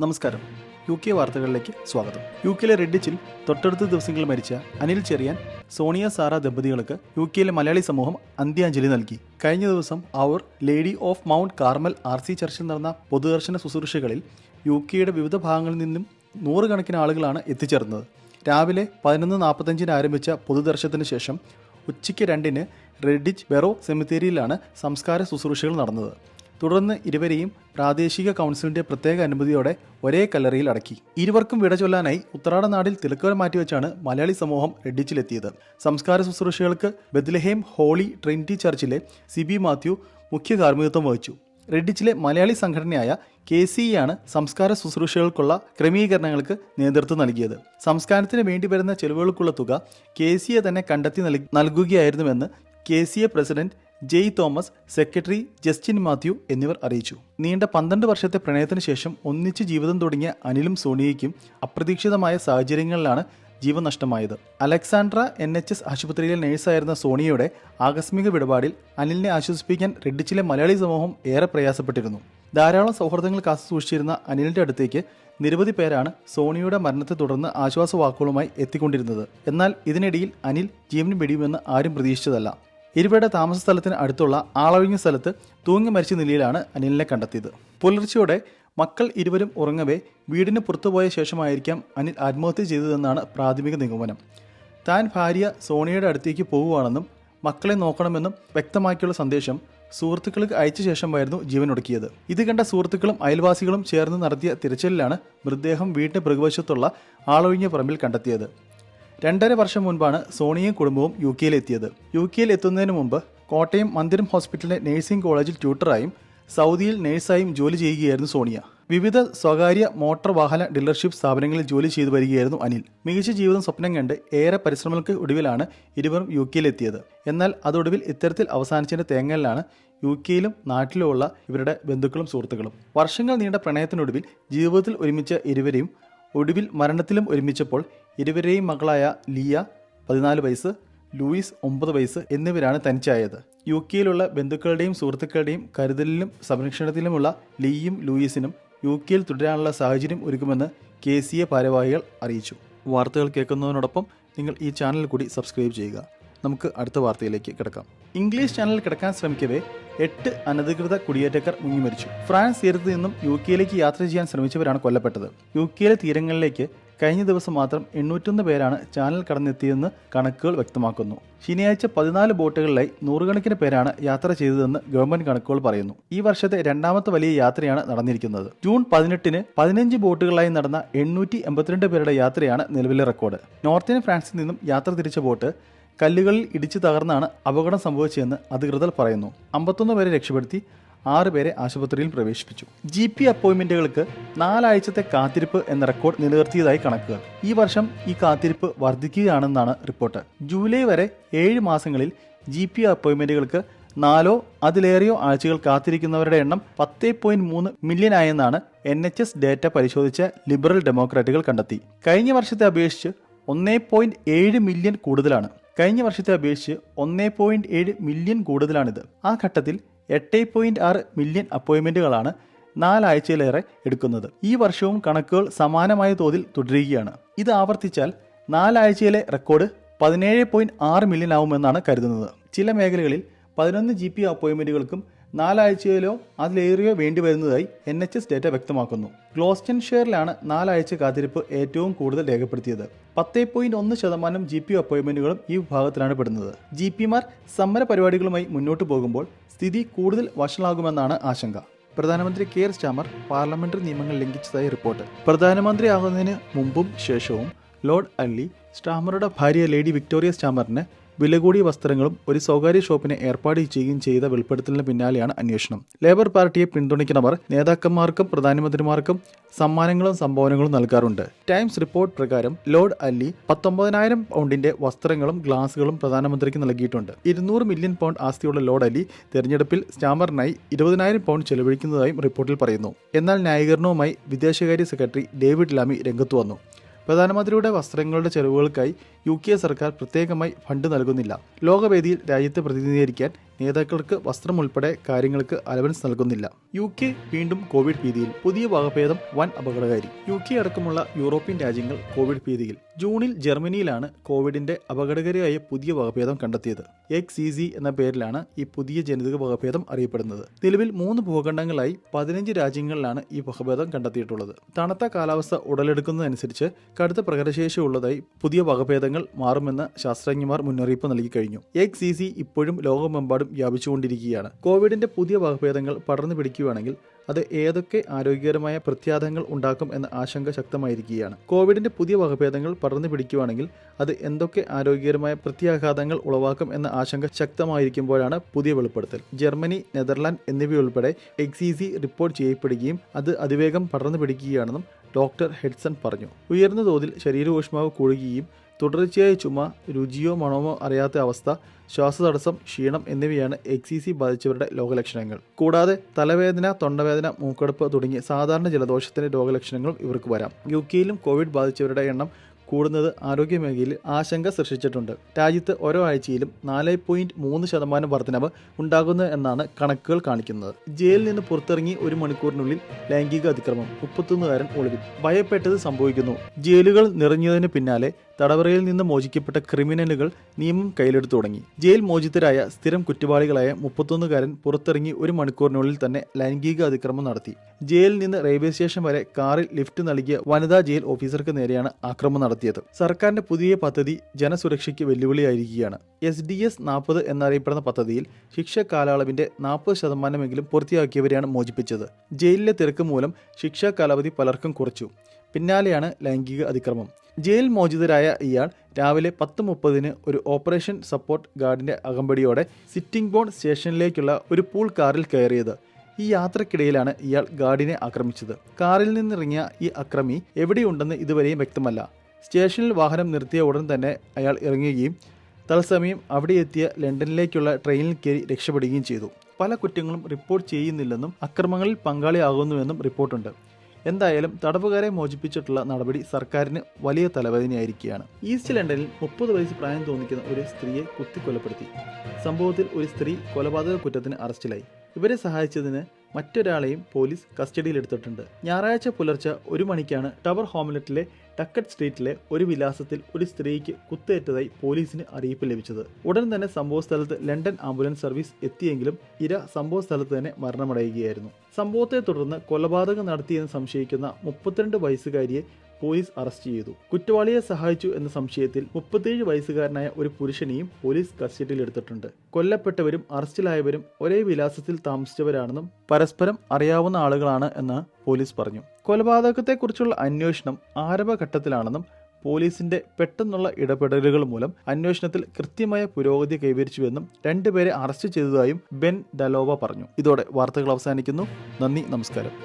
നമസ്കാരം. UK വാർത്തകളിലേക്ക് സ്വാഗതം. UKയിലെ റെഡിച്ചിൽ തൊട്ടടുത്ത ദിവസങ്ങളിൽ മരിച്ച അനിൽ ചെറിയാൻ, സോണിയ സാറ ദമ്പതികൾക്ക് UKയിലെ മലയാളി സമൂഹം അന്ത്യാഞ്ജലി നൽകി. കഴിഞ്ഞ ദിവസം അവർ lady of mount Carmel RC ചർച്ചിൽ നടന്ന പൊതുദർശന ശുശ്രൂഷകളിൽ UKയുടെ വിവിധ ഭാഗങ്ങളിൽ നിന്നും നൂറുകണക്കിന് ആളുകളാണ് എത്തിച്ചേർന്നത്. രാവിലെ 11:45 ആരംഭിച്ച പൊതുദർശനത്തിന് ശേഷം ഉച്ചയ്ക്ക് 2 റെഡിച്ച് ബെറോ സെമിത്തേരിയിലാണ് സംസ്കാര ശുശ്രൂഷകൾ നടന്നത്. തുടർന്ന് ഇരുവരെയും പ്രാദേശിക കൗൺസിലിന്റെ പ്രത്യേക അനുമതിയോടെ ഒരേ കല്ലറയിൽ അടക്കി. ഇരുവർക്കും വിട ചൊല്ലാനായി ഉത്തരാടനാടിൽ തിലക്കുകൾ മാറ്റിവെച്ചാണ് മലയാളി സമൂഹം റെഡിച്ചിലെത്തിയത്. സംസ്കാര ശുശ്രൂഷകൾക്ക് ബെത്ലഹേം ഹോളി ട്രിനിറ്റി ചർച്ചിലെ സിബി മാത്യു മുഖ്യ കാർമ്മികത്വം വഹിച്ചു. റെഡിച്ചിലെ മലയാളി സംഘടനയായ KCE ആണ് സംസ്കാര ശുശ്രൂഷകൾക്കുള്ള ക്രമീകരണങ്ങൾക്ക് നേതൃത്വം നൽകിയത്. സംസ്കാരത്തിന് വേണ്ടി വരുന്ന ചെലവുകൾക്കുള്ള തുക KCE തന്നെ കണ്ടെത്തി നൽകുകയായിരുന്നുവെന്ന് KCE പ്രസിഡന്റ് ജെയ് തോമസ്, സെക്രട്ടറി ജസ്റ്റിൻ മാത്യു എന്നിവർ അറിയിച്ചു. നീണ്ട 12 വർഷത്തെ പ്രണയത്തിന് ശേഷം ഒന്നിച്ച് ജീവിതം തുടങ്ങിയ അനിലും സോണിയയ്ക്കും അപ്രതീക്ഷിതമായ സാഹചര്യങ്ങളിലാണ് ജീവൻ നഷ്ടമായത്. അലക്സാണ്ട്ര NHS ആശുപത്രിയിലെ നഴ്സായിരുന്ന സോണിയയുടെ ആകസ്മിക വിടപാടിൽ അനിലിനെ ആശ്വസിപ്പിക്കാൻ റെഡിച്ചിലെ മലയാളി സമൂഹം ഏറെ പ്രയാസപ്പെട്ടിരുന്നു. ധാരാളം സൗഹൃദങ്ങൾ കാത്തുസൂക്ഷിച്ചിരുന്ന അനിലിന്റെ അടുത്തേക്ക് നിരവധി പേരാണ് സോണിയയുടെ മരണത്തെ തുടർന്ന് ആശ്വാസവാക്കുകളുമായി എത്തിക്കൊണ്ടിരുന്നത്. എന്നാൽ ഇതിനിടയിൽ അനിൽ ജീവൻ വെടിയുമെന്ന് ആരും പ്രതീക്ഷിച്ചതല്ല. ഇരുവരുടെ താമസ സ്ഥലത്തിന് അടുത്തുള്ള ആളൊഴിഞ്ഞ സ്ഥലത്ത് തൂങ്ങി മരിച്ച നിലയിലാണ് അനിലിനെ കണ്ടെത്തിയത്. പുലർച്ചയോടെ മക്കൾ ഇരുവരും ഉറങ്ങവേ വീടിന് പുറത്തുപോയ ശേഷമായിരിക്കാം അനിൽ ആത്മഹത്യ ചെയ്തതെന്നാണ് പ്രാഥമിക നിഗമനം. താൻ ഭാര്യ സോണിയയുടെ അടുത്തേക്ക് പോകുവാണെന്നും മക്കളെ നോക്കണമെന്നും വ്യക്തമാക്കിയുള്ള സന്ദേശം സുഹൃത്തുക്കൾക്ക് അയച്ച ശേഷമായിരുന്നു ജീവനൊടുക്കിയത്. ഇത് കണ്ട സുഹൃത്തുക്കളും അയൽവാസികളും ചേർന്ന് നടത്തിയ തിരച്ചിലിലാണ് മൃതദേഹം വീടിന് പിറകുവശത്തുള്ള ആളൊഴിഞ്ഞ പറമ്പിൽ കണ്ടെത്തിയത്. 2.5 വർഷം മുൻപാണ് സോണിയയും കുടുംബവും UKയിലെത്തിയത്. UKയിൽ എത്തുന്നതിന് മുമ്പ് കോട്ടയം മന്ദിരം ഹോസ്പിറ്റലിലെ നഴ്സിംഗ് കോളേജിൽ ട്യൂട്ടറായും സൗദിയിൽ നഴ്സായും ജോലി ചെയ്യുകയായിരുന്നു സോണിയ. വിവിധ സ്വകാര്യ മോട്ടോർ വാഹന ഡീലർഷിപ്പ് സ്ഥാപനങ്ങളിൽ ജോലി ചെയ്തു വരികയായിരുന്നു അനിൽ. മികച്ച ജീവിതം സ്വപ്നം കണ്ട് ഏറെ പരിശ്രമങ്ങൾക്ക് ഒടുവിലാണ് ഇരുവരും UKയിലെത്തിയത്. എന്നാൽ അതൊടുവിൽ ഇത്തരത്തിൽ അവസാനിച്ചതിന്റെ തേങ്ങലിലാണ് UKയിലും നാട്ടിലുമുള്ള ഇവരുടെ ബന്ധുക്കളും സുഹൃത്തുക്കളും. വർഷങ്ങൾ നീണ്ട പ്രണയത്തിനൊടുവിൽ ജീവിതത്തിൽ ഒരുമിച്ച ഇരുവരെയും ഒടുവിൽ മരണത്തിലും ഒരുമിച്ചപ്പോൾ ഇരുവരെയും മകളായ ലിയ 14 വയസ്സ്, ലൂയിസ് 9 വയസ്സ് എന്നിവരാണ് തനിച്ചായത്. UKയിലുള്ള ബന്ധുക്കളുടെയും സുഹൃത്തുക്കളുടെയും കരുതലിലും സംരക്ഷണത്തിലുമുള്ള ലിയും ലൂയിസിനും UKയിൽ തുടരാനുള്ള സാഹചര്യം ഒരുക്കുമെന്ന് KCE ഭാരവാഹികൾ അറിയിച്ചു. വാർത്തകൾ കേൾക്കുന്നതിനോടൊപ്പം നിങ്ങൾ ഈ ചാനൽ കൂടി സബ്സ്ക്രൈബ് ചെയ്യുക. നമുക്ക് അടുത്ത വാർത്തയിലേക്ക് കിടക്കാം. ഇംഗ്ലീഷ് ചാനലിൽ കിടക്കാൻ ശ്രമിക്കവേ 8 അനധികൃത കുടിയേറ്റക്കാർ മുങ്ങി മരിച്ചു. ഫ്രാൻസ് തീരത്ത് നിന്നും UKയിലേക്ക് യാത്ര ചെയ്യാൻ ശ്രമിച്ചവരാണ് കൊല്ലപ്പെട്ടത്. UKയിലെ തീരങ്ങളിലേക്ക് കഴിഞ്ഞ ദിവസം മാത്രം 801 പേരാണ് ചാനൽ കടന്നെത്തിയെന്ന് കണക്കുകൾ വ്യക്തമാക്കുന്നു. ശനിയാഴ്ച 14 ബോട്ടുകളിലായി നൂറുകണക്കിന് പേരാണ് യാത്ര ചെയ്തതെന്ന് ഗവൺമെന്റ് കണക്കുകൾ പറയുന്നു. ഈ വർഷത്തെ 2ാമത്തെ വലിയ യാത്രയാണ് നടന്നിരിക്കുന്നത്. ജൂൺ 18-ന് 15 ബോട്ടുകളിലായി നടന്ന 882 പേരുടെ യാത്രയാണ് നിലവിലെ റെക്കോർഡ്. നോർത്തേൺ ഫ്രാൻസിൽ നിന്നും യാത്ര തിരിച്ച ബോട്ട് കല്ലുകളിൽ ഇടിച്ചു തകർന്നാണ് അപകടം സംഭവിച്ചതെന്ന് അധികൃതർ പറയുന്നു. 51 പേരെ രക്ഷപ്പെടുത്തി 6 പേരെ ആശുപത്രിയിൽ പ്രവേശിപ്പിച്ചു. GP അപ്പോയിന്റ്മെന്റുകൾക്ക് 4 ആഴ്ചത്തെ കാത്തിരിപ്പ് എന്ന റെക്കോർഡ് നിലനിർത്തിയതായി കണക്കുകൾ. ഈ വർഷം ഈ കാത്തിരിപ്പ് വർദ്ധിക്കുകയാണെന്നാണ് റിപ്പോർട്ട്. ജൂലൈ വരെ 7 മാസങ്ങളിൽ GP അപ്പോയിന്റ്മെന്റുകൾക്ക് 4 അതിലേറെയോ ആഴ്ചകൾ കാത്തിരിക്കുന്നവരുടെ എണ്ണം 10.3 മില്യൺ ആയെന്നാണ് NHS ഡേറ്റ പരിശോധിച്ച ലിബറൽ ഡെമോക്രാറ്റുകൾ കണ്ടെത്തി. കഴിഞ്ഞ വർഷത്തെ അപേക്ഷിച്ച് 1.7 മില്യൺ കൂടുതലാണ്. കഴിഞ്ഞ വർഷത്തെ അപേക്ഷിച്ച് 1.7 മില്യൺ കൂടുതലാണിത്. ആ ഘട്ടത്തിൽ 8.6 മില്യൺ അപ്പോയിന്റ്മെന്റുകളാണ് 4 ആഴ്ചയിലേറെ എടുക്കുന്നത്. ഈ വർഷവും കണക്കുകൾ സമാനമായ തോതിൽ തുടരുകയാണ്. ഇത് ആവർത്തിച്ചാൽ 4 ആഴ്ചയിലെ റെക്കോർഡ് 17.6 മില്യൺ ആവുമെന്നാണ് കരുതുന്നത്. ചില മേഖലകളിൽ 11 GP അപ്പോയിന്റ്മെന്റുകൾക്കും 4 ആഴ്ചയിലോ അതിലേറെയോ വേണ്ടി വരുന്നതായി NHS ഡേറ്റ വ്യക്തമാക്കുന്നു. ഗ്ലോസ്റ്റൻഷെയറിലാണ് 4 ആഴ്ച കാത്തിരിപ്പ് ഏറ്റവും കൂടുതൽ രേഖപ്പെടുത്തിയത്. 10.1% GP അപ്പോയിന്റ്മെന്റുകളും ഈ വിഭാഗത്തിലാണ് പെടുന്നത്. GPമാർ സമര പരിപാടികളുമായി മുന്നോട്ട് പോകുമ്പോൾ സ്ഥിതി കൂടുതൽ വഷളാകുമെന്നാണ് ആശങ്ക. പ്രധാനമന്ത്രി കെയർ സ്റ്റാമർ പാർലമെന്ററി നിയമങ്ങൾ ലംഘിച്ചതായി റിപ്പോർട്ട്. പ്രധാനമന്ത്രിയാകുന്നതിന് മുമ്പും ശേഷവും ലോർഡ് അല്ലി സ്റ്റാമറുടെ ഭാര്യ ലേഡി വിക്ടോറിയ സ്റ്റാമറിന് വില കൂടിയ വസ്ത്രങ്ങളും ഒരു സ്വകാര്യ ഷോപ്പിനെ ഏർപ്പാട് ചെയ്യുകയും ചെയ്ത വെളിപ്പെടുത്തലിന് പിന്നാലെയാണ് അന്വേഷണം. ലേബർ പാർട്ടിയെ പിന്തുണയ്ക്കുന്നവർ നേതാക്കന്മാർക്കും പ്രധാനമന്ത്രിമാർക്കും സമ്മാനങ്ങളും സംഭാവനകളും നൽകാറുണ്ട്. ടൈംസ് റിപ്പോർട്ട് പ്രകാരം ലോർഡ് അല്ലി 19,000 പൗണ്ടിന്റെ വസ്ത്രങ്ങളും ഗ്ലാസുകളും പ്രധാനമന്ത്രിക്ക് നൽകിയിട്ടുണ്ട്. 200 മില്യൺ പൗണ്ട് ആസ്തിയുള്ള ലോർഡ് അല്ലി തെരഞ്ഞെടുപ്പിൽ സ്റ്റാമറിനായി 20,000 പൗണ്ട് ചെലവഴിക്കുന്നതായും റിപ്പോർട്ടിൽ പറയുന്നു. എന്നാൽ ന്യായീകരണവുമായി വിദേശകാര്യ സെക്രട്ടറി ഡേവിഡ് ലാമി രംഗത്തു വന്നു. പ്രധാനമന്ത്രിയുടെ വസ്ത്രങ്ങളുടെ ചെലവുകൾക്കായി UK സർക്കാർ പ്രത്യേകമായി ഫണ്ട് നൽകുന്നില്ല. ലോകവേദിയിൽ രാജ്യത്തെ പ്രതിനിധീകരിക്കാൻ നേതാക്കൾക്ക് വസ്ത്രം ഉൾപ്പെടെ കാര്യങ്ങൾക്ക് അലവൻസ് നൽകുന്നില്ല. UK വീണ്ടും കോവിഡ് ഭീതിയിൽ. പുതിയ വകഭേദം വൻ അപകടകാരി. UK അടക്കമുള്ള യൂറോപ്യൻ രാജ്യങ്ങൾ കോവിഡ് ഭീതിയിൽ. ജൂണിൽ ജർമ്മനിയിലാണ് കോവിഡിന്റെ അപകടകാരിയായ പുതിയ വകഭേദം കണ്ടെത്തിയത്. XEZ എന്ന പേരിലാണ് ഈ പുതിയ ജനിതക വകഭേദം അറിയപ്പെടുന്നത്. നിലവിൽ 3 ഭൂഖണ്ഡങ്ങളായി 15 രാജ്യങ്ങളിലാണ് ഈ വകഭേദം കണ്ടെത്തിയിട്ടുള്ളത്. തണുത്ത കാലാവസ്ഥ ഉടലെടുക്കുന്നതനുസരിച്ച് കടുത്ത പ്രകടനശേഷിയുള്ളതായി പുതിയ വകഭേദങ്ങൾ മാറുമെന്ന് ശാസ്ത്രജ്ഞന്മാർ മുന്നറിയിപ്പ് നൽകി കഴിഞ്ഞു. XEZ ഇപ്പോഴും ലോകമെമ്പാടും വ്യാപിച്ചുകൊണ്ടിരിക്കുകയാണ്. കോവിഡിന്റെ പുതിയ വകഭേദങ്ങൾ പടർന്നു പിടിക്കുകയാണെങ്കിൽ അത് ഏതൊക്കെ ആരോഗ്യകരമായ പ്രത്യാഘാതങ്ങൾ ഉണ്ടാക്കും എന്ന ആശങ്ക ശക്തമായിരിക്കുകയാണ്. കോവിഡിന്റെ പുതിയ വകഭേദങ്ങൾ പടർന്നു പിടിക്കുകയാണെങ്കിൽ അത് എന്തൊക്കെ ആരോഗ്യകരമായ പ്രത്യാഘാതങ്ങൾ ഉളവാക്കും എന്ന ആശങ്ക ശക്തമായിരിക്കുമ്പോഴാണ് പുതിയ വെളിപ്പെടുത്തൽ. ജർമ്മനി, നെതർലാൻഡ് എന്നിവയുൾപ്പെടെ XEZ റിപ്പോർട്ട് ചെയ്യപ്പെടുകയും അത് അതിവേഗം പടർന്നു പിടിക്കുകയാണെന്നും ഡോക്ടർ ഹെഡ്സൺ പറഞ്ഞു. ഉയർന്ന തോതിൽ ശരീരോഷ്മാവ് കൂടുകയും തുടർച്ചയായ ചുമ, രുചിയോ മണമോ അറിയാത്ത അവസ്ഥ, ശ്വാസതടസ്സം, ക്ഷീണം എന്നിവയാണ് XEZ ബാധിച്ചവരുടെ രോഗലക്ഷണങ്ങൾ. കൂടാതെ തലവേദന, തൊണ്ടവേദന, മൂക്കടപ്പ് തുടങ്ങിയ സാധാരണ ജലദോഷത്തിന്റെ രോഗലക്ഷണങ്ങളും ഇവർക്ക് വരാം. UKയിലും കോവിഡ് ബാധിച്ചവരുടെ എണ്ണം കൂടുന്നത് ആരോഗ്യമേഖലയിൽ ആശങ്ക സൃഷ്ടിച്ചിട്ടുണ്ട്. രാജ്യത്ത് ഓരോ ആഴ്ചയിലും 4.3% വർധനവ് ഉണ്ടാകുന്നു എന്നാണ് കണക്കുകൾ കാണിക്കുന്നത്. ജയിലിൽ നിന്ന് പുറത്തിറങ്ങി 1 മണിക്കൂറിനുള്ളിൽ ലൈംഗിക അതിക്രമം, 31കാരൻ ഒളിവിൽ. ഭയപ്പെട്ടത് സംഭവിക്കുന്നു. ജയിലുകൾ നിറഞ്ഞതിന് പിന്നാലെ തടവറയിൽ നിന്ന് മോചിക്കപ്പെട്ട ക്രിമിനലുകൾ നിയമം കയ്യിലെടുത്തു തുടങ്ങി. ജയിൽ മോചിതരായ സ്ഥിരം കുറ്റവാളികളായ 31കാരൻ പുറത്തിറങ്ങി 1 മണിക്കൂറിനുള്ളിൽ തന്നെ ലൈംഗിക അതിക്രമം നടത്തി. ജയിലിൽ നിന്ന് റെയിൽവേ സ്റ്റേഷൻ വരെ കാറിൽ ലിഫ്റ്റ് നൽകിയ വനിതാ ജയിൽ ഓഫീസർക്ക് നേരെയാണ് ആക്രമണം നടത്തിയത്. സർക്കാരിന്റെ പുതിയ പദ്ധതി ജനസുരക്ഷയ്ക്ക് വെല്ലുവിളിയായിരിക്കുകയാണ്. SDS 40 എന്നറിയപ്പെടുന്ന പദ്ധതിയിൽ ശിക്ഷ കാലയളവിന്റെ 40% പൂർത്തിയാക്കിയവരെയാണ് മോചിപ്പിച്ചത്. ജയിലിലെ തിരക്ക് മൂലം ശിക്ഷാ കാലാവധി പലർക്കും കുറച്ചു. പിന്നാലെയാണ് ലൈംഗിക അതിക്രമം. ജയിൽ മോചിതരായ ഇയാൾ രാവിലെ 10:30 ഒരു ഓപ്പറേഷൻ സപ്പോർട്ട് ഗാർഡിന്റെ അകമ്പടിയോടെ സിറ്റിംഗ് ബോൺ സ്റ്റേഷനിലേക്കുള്ള ഒരു പൂൾ കാറിൽ കയറിയത്. ഈ യാത്രക്കിടയിലാണ് ഇയാൾ ഗാർഡിനെ ആക്രമിച്ചത്. കാറിൽ നിന്നിറങ്ങിയ ഈ അക്രമി എവിടെയുണ്ടെന്ന് ഇതുവരെയും വ്യക്തമല്ല. സ്റ്റേഷനിൽ വാഹനം നിർത്തിയ ഉടൻ തന്നെ അയാൾ ഇറങ്ങുകയും തത്സമയം അവിടെ എത്തിയ ലണ്ടനിലേക്കുള്ള ട്രെയിനിൽ കയറി രക്ഷപ്പെടുകയും ചെയ്തു. പല കുറ്റങ്ങളും റിപ്പോർട്ട് ചെയ്യുന്നില്ലെന്നും അക്രമങ്ങളിൽ പങ്കാളിയാകുന്നുവെന്നും റിപ്പോർട്ടുണ്ട്. എന്തായാലും തടവുകാരെ മോചിപ്പിച്ചിട്ടുള്ള നടപടി സർക്കാരിന് വലിയ തലവേദനയായിരിക്കുകയാണ്. ഈസ്റ്റ് ലണ്ടനിൽ 30 വയസ്സ് പ്രായം തോന്നിക്കുന്ന ഒരു സ്ത്രീയെ കുത്തിക്കൊലപ്പെടുത്തി. സംഭവത്തിൽ ഒരു സ്ത്രീ കൊലപാതക കുറ്റത്തിന് അറസ്റ്റിലായി. ഇവരെ സഹായിച്ചതിന് മറ്റൊരാളെയും പോലീസ് കസ്റ്റഡിയിലെടുത്തിട്ടുണ്ട്. ഞായറാഴ്ച പുലർച്ചെ 1 മണിക്കാണ് ടവർ ഹാംലെറ്റിലെ ടക്കറ്റ് സ്ട്രീറ്റിലെ ഒരു വിലാസത്തിൽ ഒരു സ്ത്രീക്ക് കുത്തേറ്റതായി പോലീസിന് അറിയിപ്പ് ലഭിച്ചത്. ഉടൻ തന്നെ സംഭവസ്ഥലത്ത് ലണ്ടൻ ആംബുലൻസ് സർവീസ് എത്തിയെങ്കിലും ഇര സംഭവസ്ഥലത്ത് തന്നെ മരണമടയുകയായിരുന്നു. സംഭവത്തെ തുടർന്ന് കൊലപാതകം നടത്തിയെന്ന് സംശയിക്കുന്ന 32 വയസ്സുകാരിയെ പോലീസ് അറസ്റ്റ് ചെയ്തു. കുറ്റവാളിയെ സഹായിച്ചു എന്ന സംശയത്തിൽ 37 വയസ്സുകാരനായ ഒരു പുരുഷനെയും പോലീസ് കസ്റ്റഡിയിലെടുത്തിട്ടുണ്ട്. കൊല്ലപ്പെട്ടവരും അറസ്റ്റിലായവരും ഒരേ വിലാസത്തിൽ താമസിച്ചവരാണെന്നും പരസ്പരം അറിയാവുന്ന ആളുകളാണ് എന്ന് പോലീസ് പറഞ്ഞു. കൊലപാതകത്തെക്കുറിച്ചുള്ള അന്വേഷണം ആരംഭഘട്ടത്തിലാണെന്നും പോലീസിന്റെ പെട്ടെന്നുള്ള ഇടപെടലുകൾ മൂലം അന്വേഷണത്തിൽ കൃത്യമായ പുരോഗതി കൈവരിച്ചുവെന്നും 2 പേരെ അറസ്റ്റ് ചെയ്തതായും ബെൻ ഡലോവ പറഞ്ഞു. ഇതോടെ വാർത്തകൾ അവസാനിക്കുന്നു. നന്ദി, നമസ്കാരം.